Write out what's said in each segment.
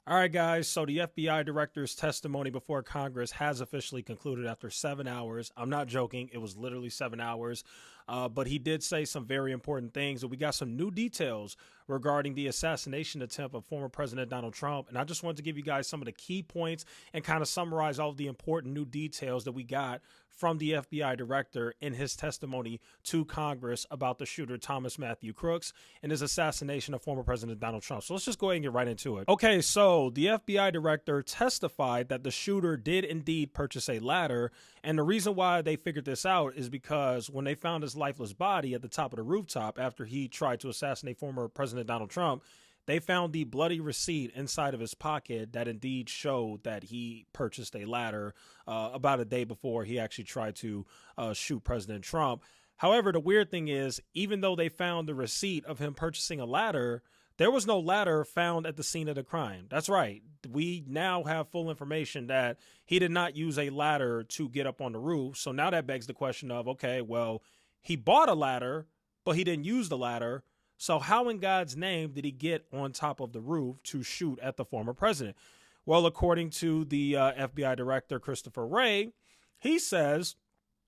All right, guys. So the FBI director's testimony before Congress has officially concluded after 7 hours. I'm not joking. It was literally 7 hours. But he did say some very important things. And we got some new details regarding the assassination attempt of former President Donald Trump. And I just wanted to give you guys some of the key points and kind of summarize all of the important new details that we got from the FBI director in his testimony to Congress about the shooter Thomas Matthew Crooks and his assassination of former President Donald Trump. So let's just go ahead and get right into it. Okay, so the FBI director testified that the shooter did indeed purchase a ladder. And the reason why they figured this out is because when they found his lifeless body at the top of the rooftop after he tried to assassinate former President Donald Trump, they found the bloody receipt inside of his pocket that indeed showed that he purchased a ladder about a day before he actually tried to shoot President Trump. However, the weird thing is, even though they found the receipt of him purchasing a ladder, there was no ladder found at the scene of the crime. That's right. We now have full information that he did not use a ladder to get up on the roof. So now that begs the question of, okay, well, he bought a ladder, but he didn't use the ladder. So how in God's name did he get on top of the roof to shoot at the former president? Well, according to the FBI director, Christopher Wray, he says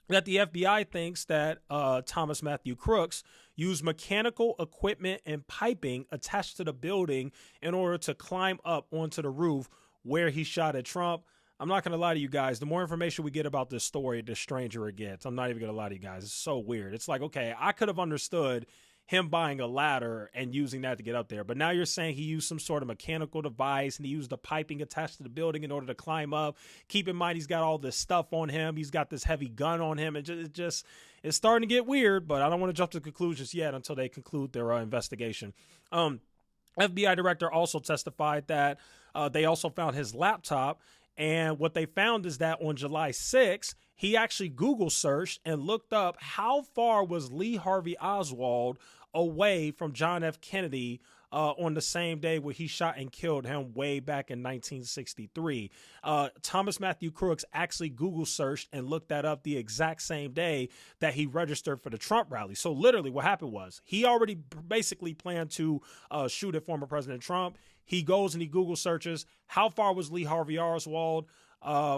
that the FBI thinks that Thomas Matthew Crooks used mechanical equipment and piping attached to the building in order to climb up onto the roof where he shot at Trump. I'm not going to lie to you guys. The more information we get about this story, the stranger it gets. I'm not even going to lie to you guys. It's so weird. It's like, okay, I could have understood him buying a ladder and using that to get up there. But now you're saying he used some sort of mechanical device and he used the piping attached to the building in order to climb up. Keep in mind, he's got all this stuff on him. He's got this heavy gun on him. It's starting to get weird, but I don't want to jump to conclusions yet until they conclude their investigation. FBI director also testified that they also found his laptop. And what they found is that on July 6th, he actually Google searched and looked up how far was Lee Harvey Oswald away from John F. Kennedy on the same day where he shot and killed him way back in 1963. Thomas Matthew Crooks actually Google searched and looked that up the exact same day that he registered for the Trump rally. So literally what happened was he already basically planned to shoot at former President Trump. He goes and he Google searches how far was Lee Harvey Oswald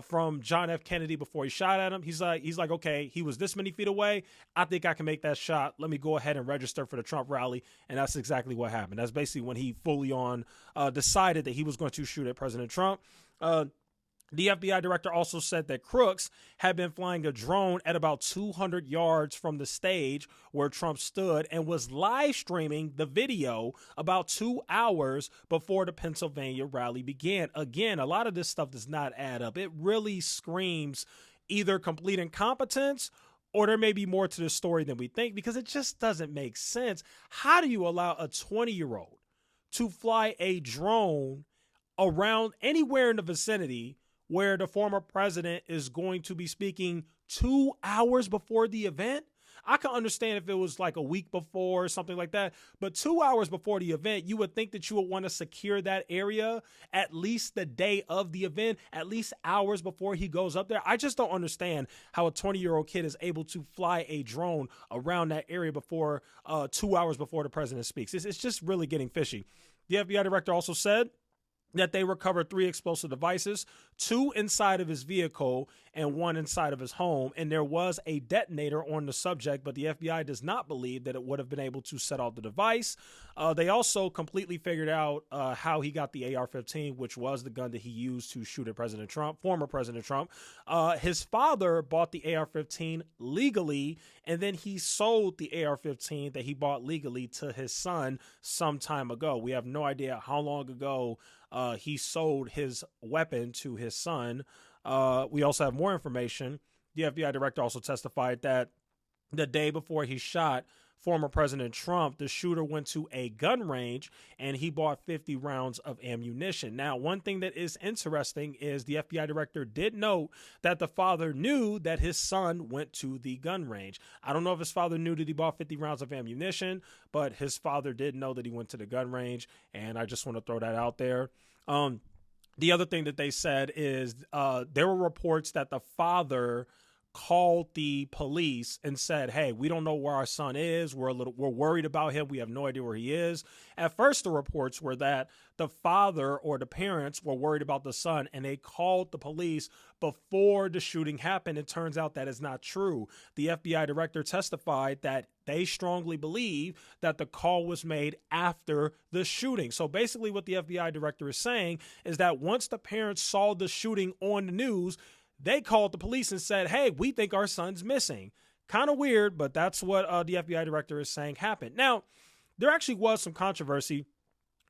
from John F. Kennedy before he shot at him. He's like, okay, he was this many feet away. I think I can make that shot. Let me go ahead and register for the Trump rally. And that's exactly what happened. That's basically when he fully on decided that he was going to shoot at President Trump. The FBI director also said that Crooks had been flying a drone at about 200 yards from the stage where Trump stood and was live streaming the video about 2 hours before the Pennsylvania rally began. Again, a lot of this stuff does not add up. It really screams either complete incompetence or there may be more to the story than we think, because it just doesn't make sense. How do you allow a 20-year-old to fly a drone around anywhere in the vicinity where the former president is going to be speaking 2 hours before the event? I can understand if it was like a week before or something like that, but 2 hours before the event, you would think that you would want to secure that area at least the day of the event, at least hours before he goes up there. I just don't understand how a 20-year-old kid is able to fly a drone around that area before 2 hours before the president speaks. It's just really getting fishy. The FBI director also said that they recovered 3 explosive devices, 2 inside of his vehicle and 1 inside of his home. And there was a detonator on the subject, but the FBI does not believe that it would have been able to set off the device. They also completely figured out how he got the AR-15, which was the gun that he used to shoot at President Trump, former President Trump. His father bought the AR-15 legally, and then he sold the AR-15 that he bought legally to his son some time ago. We have no idea how long ago he sold his weapon to his son. We also have more information. The FBI director also testified that the day before he shot former President Trump, the shooter went to a gun range and he bought 50 rounds of ammunition. Now, one thing that is interesting is the FBI director did note that the father knew that his son went to the gun range. I don't know if his father knew that he bought 50 rounds of ammunition, but his father did know that he went to the gun range, and I just want to throw that out there. The other thing that they said is there were reports that the father called the police and said, "Hey, we don't know where our son is. We're worried about him. We have no idea where he is." At first, the reports were that the father or the parents were worried about the son and they called the police before the shooting happened. It turns out that is not true. The FBI director testified that they strongly believe that the call was made after the shooting. So basically what the FBI director is saying is that once the parents saw the shooting on the news, they called the police and said, "Hey, we think our son's missing." Kind of weird, but that's what the FBI director is saying happened. Now, there actually was some controversy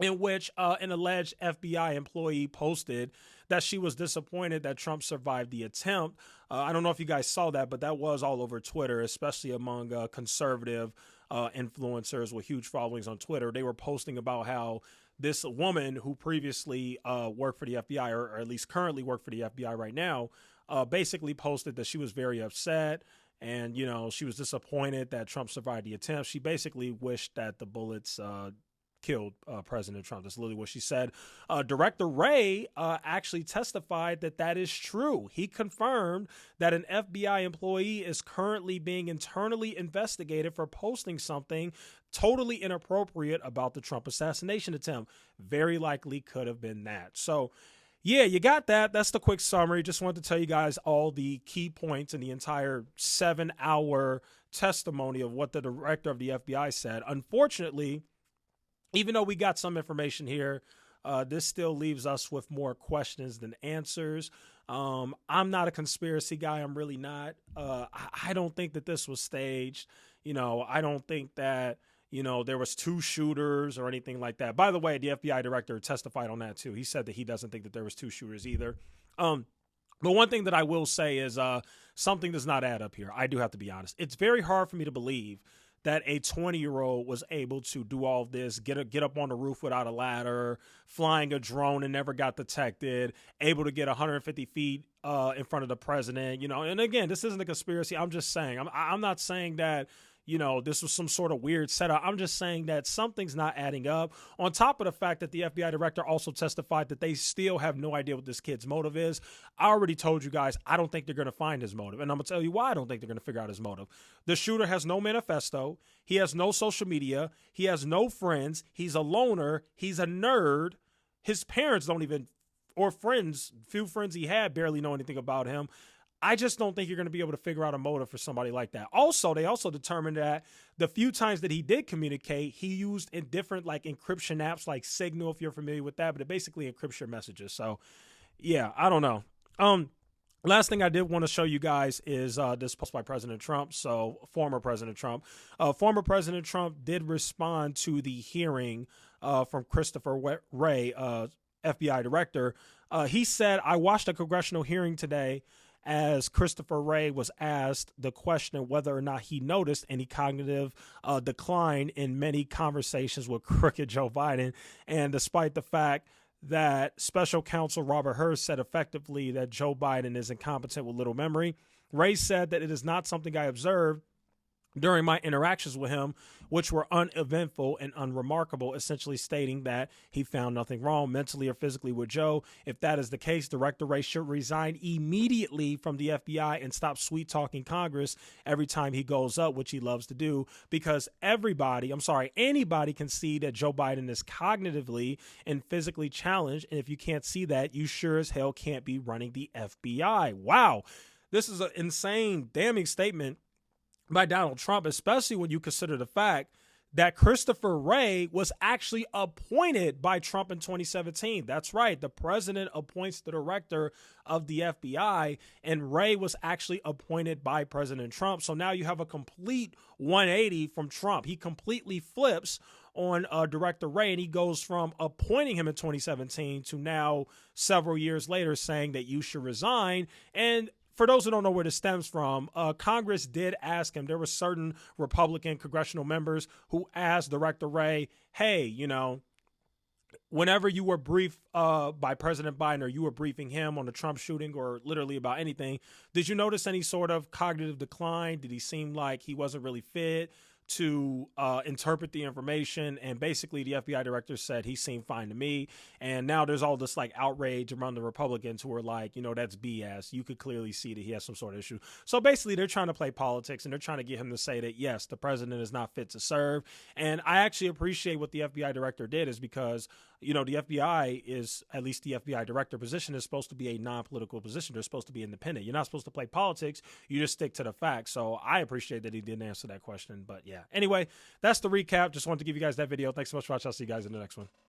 in which an alleged FBI employee posted that she was disappointed that Trump survived the attempt. I don't know if you guys saw that, but that was all over Twitter, especially among conservative influencers with huge followings on Twitter. They were posting about how this woman who previously worked for the FBI, or at least currently worked for the FBI right now, basically posted that she was very upset and, you know, she was disappointed that Trump survived the attempt. She basically wished that the bullets killed President Trump. That's literally what she said. Director Wray actually testified that that is true. He confirmed that an FBI employee is currently being internally investigated for posting something totally inappropriate about the Trump assassination attempt. Very likely could have been that. So, yeah, you got that. That's the quick summary. Just wanted to tell you guys all the key points in the entire 7-hour testimony of what the director of the FBI said. Unfortunately, even though we got some information here, this still leaves us with more questions than answers. I'm not a conspiracy guy. I'm really not. I don't think that this was staged. You know, I don't think that, you know, there was 2 shooters or anything like that. By the way, the FBI director testified on that too. He said that he doesn't think that there was 2 shooters either. But one thing that I will say is something does not add up here. I do have to be honest. It's very hard for me to believe that a 20-year-old was able to do all of this, get up on the roof without a ladder, flying a drone and never got detected, able to get 150 feet in front of the president, you know. And again, this isn't a conspiracy. I'm just saying, I'm not saying that, you know, this was some sort of weird setup. I'm just saying that something's not adding up. On top of the fact that the FBI director also testified that they still have no idea what this kid's motive is. I already told you guys, I don't think they're going to find his motive. And I'm going to tell you why I don't think they're going to figure out his motive. The shooter has no manifesto. He has no social media. He has no friends. He's a loner. He's a nerd. His parents don't even, or friends, few friends he had barely know anything about him. I just don't think you're going to be able to figure out a motive for somebody like that. Also, they also determined that the few times that he did communicate, he used in different like encryption apps like Signal, if you're familiar with that, but it basically encrypts your messages. So, yeah, I don't know. Last thing I did want to show you guys is this post by President Trump. So, former President Trump. Former President Trump did respond to the hearing from Christopher Wray, FBI director. He said, "I watched a congressional hearing today as Christopher Wray was asked the question whether or not he noticed any cognitive decline in many conversations with crooked Joe Biden. And despite the fact that special counsel Robert Hur said effectively that Joe Biden is incompetent with little memory, Wray said that it is not something I observed during my interactions with him, which were uneventful and unremarkable, essentially stating that he found nothing wrong mentally or physically with Joe. If that is the case, Director Wray should resign immediately from the FBI and stop sweet-talking Congress every time he goes up, which he loves to do, because anybody can see that Joe Biden is cognitively and physically challenged, and if you can't see that, you sure as hell can't be running the FBI." Wow. This is an insane, damning statement by Donald Trump, especially when you consider the fact that Christopher Wray was actually appointed by Trump in 2017. That's right. The president appoints the director of the FBI, and Wray was actually appointed by President Trump. So now you have a complete 180 from Trump. He completely flips on Director Wray, and he goes from appointing him in 2017 to now several years later saying that you should resign. And for those who don't know where this stems from, Congress did ask him. There were certain Republican congressional members who asked Director Wray, "Hey, you know, whenever you were briefed by President Biden or you were briefing him on the Trump shooting or literally about anything, did you notice any sort of cognitive decline? Did he seem like he wasn't really fit? to interpret the information. And basically the FBI director said he seemed fine to me. And now there's all this like outrage around the Republicans who are like, that's BS. You could clearly see that he has some sort of issue. So basically they're trying to play politics, and they're trying to get him to say that, yes, the president is not fit to serve. And I actually appreciate what the FBI director did, is because, the FBI is, at least the FBI director position, is supposed to be a non-political position. They're supposed to be independent. You're not supposed to play politics. You just stick to the facts. So I appreciate that he didn't answer that question. But yeah, anyway, that's the recap. Just wanted to give you guys that video. Thanks so much for watching. I'll see you guys in the next one.